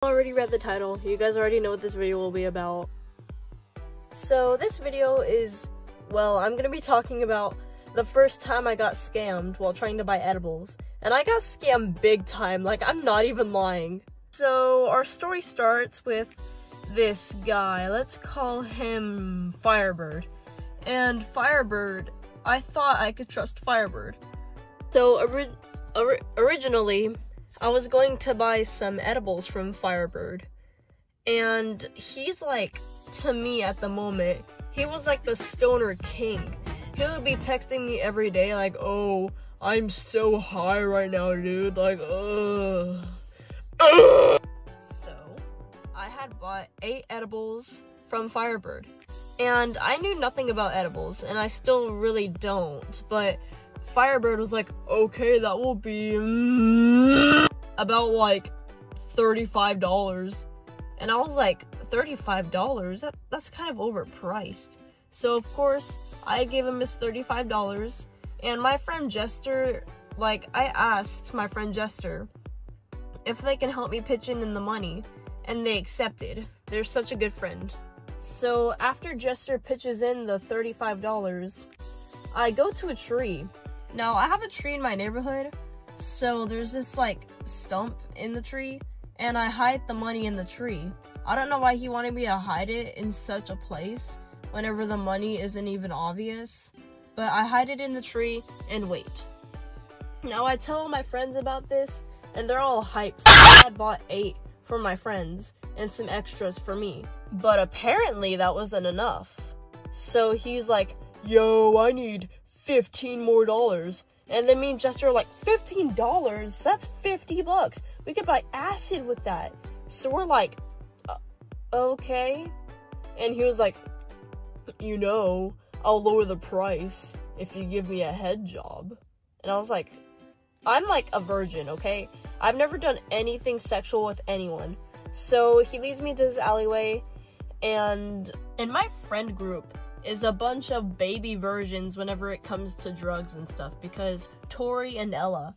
Already read the title. You guys already know what this video will be about. So this video is, well, I'm gonna be talking about the first time I got scammed while trying to buy edibles. And I got scammed big time, like I'm not even lying. So our story starts with this guy, let's call him Firebird. And Firebird, I thought I could trust Firebird. So originally, I was going to buy some edibles from Firebird. And he's like, to me at the moment, he was like the stoner king. He would be texting me every day like, oh, I'm so high right now, dude. Like, ugh. So, I had bought 8 edibles from Firebird. And I knew nothing about edibles, and I still really don't. But Firebird was like, okay, that will be about like $35. And I was like, $35? That's kind of overpriced. So of course, I gave him his $35. And my friend Jester, like, I asked my friend Jester if they can help me pitch in the money. And they accepted. They're such a good friend. So after Jester pitches in the $35, I go to a tree. Now, I have a tree in my neighborhood, so there's this, like, stump in the tree, and I hide the money in the tree. I don't know why he wanted me to hide it in such a place whenever the money isn't even obvious, but I hide it in the tree and wait. Now, I tell all my friends about this, and they're all hyped, so I had bought 8 for my friends and some extras for me. But apparently, that wasn't enough. So he's like, yo, I need $15 more. And then me and Jester are like, $15? That's $50. We could buy acid with that. So we're like, okay. And he was like, you know, I'll lower the price if you give me a head job. And I was like, I'm like a virgin, okay? I've never done anything sexual with anyone. So he leads me to his alleyway, and in my friend group is a bunch of baby versions whenever it comes to drugs and stuff, because Tori and Ella,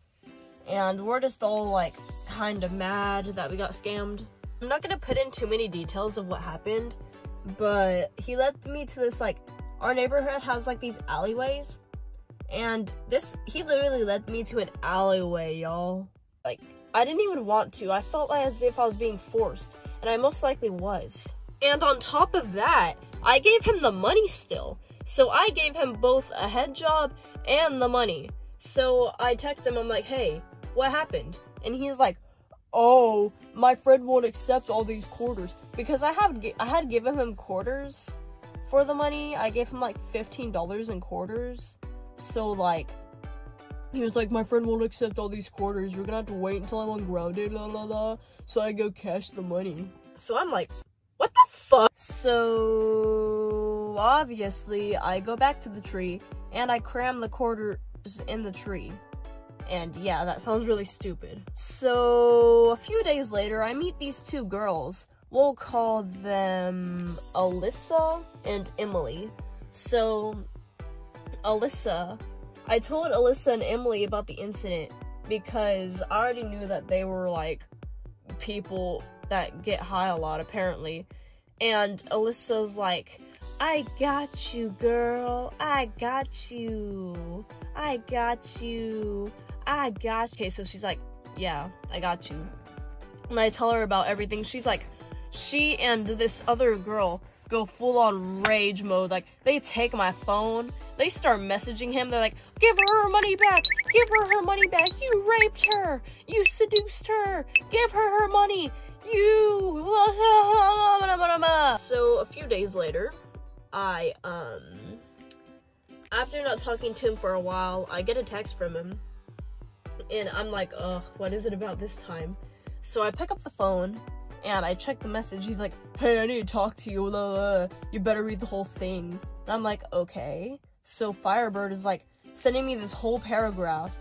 and we're just all like kind of mad that we got scammed. I'm not gonna put in too many details of what happened, but he led me to this, like, our neighborhood has like these alleyways, and he literally led me to an alleyway, y'all. Like, I didn't even want to. I felt like as if I was being forced, and I most likely was. And on top of that, I gave him the money still. So I gave him both a head job and the money. So I text him, I'm like, hey, what happened? And he's like, oh, my friend won't accept all these quarters. Because I had given him quarters for the money. I gave him like $15 in quarters. So like, he was like, my friend won't accept all these quarters. You're gonna have to wait until I'm ungrounded, la la la. So I go cash the money. So I'm like, what the fuck? So obviously, I go back to the tree and I cram the quarters in the tree. And yeah, that sounds really stupid. So a few days later, I meet these 2 girls. We'll call them Alyssa and Emily. So Alyssa, I told Alyssa and Emily about the incident because I already knew that they were like people that get high a lot apparently. And Alyssa's like, I got you, girl. I got you. I got you. I got you. Okay, so she's like, yeah, I got you. And I tell her about everything. She's like, she and this other girl go full on rage mode. Like, they take my phone. They start messaging him. They're like, give her money back. Give her money back. You raped her. You seduced her. Give her money. You. So a few days later, I, after not talking to him for a while, I get a text from him. And I'm like, ugh, what is it about this time? So I pick up the phone and I check the message. He's like, hey, I need to talk to you. You better read the whole thing. And I'm like, okay. So Firebird is like sending me this whole paragraph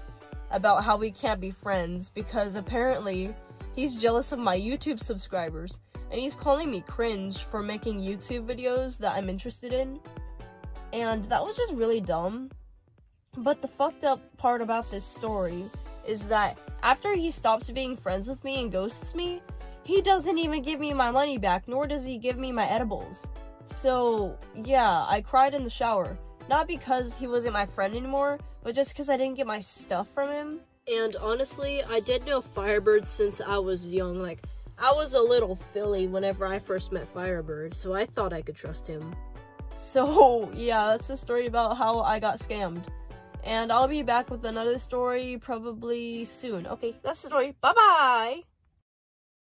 about how we can't be friends because apparently he's jealous of my YouTube subscribers and he's calling me cringe for making YouTube videos that I'm interested in. And that was just really dumb. But the fucked up part about this story is that after he stops being friends with me and ghosts me, he doesn't even give me my money back, nor does he give me my edibles. So, yeah, I cried in the shower. Not because he wasn't my friend anymore, but just because I didn't get my stuff from him. And honestly, I did know Firebird since I was young. Like, I was a little filly whenever I first met Firebird, so I thought I could trust him. So, yeah, that's the story about how I got scammed. And I'll be back with another story probably soon. Okay, that's the story. Bye-bye!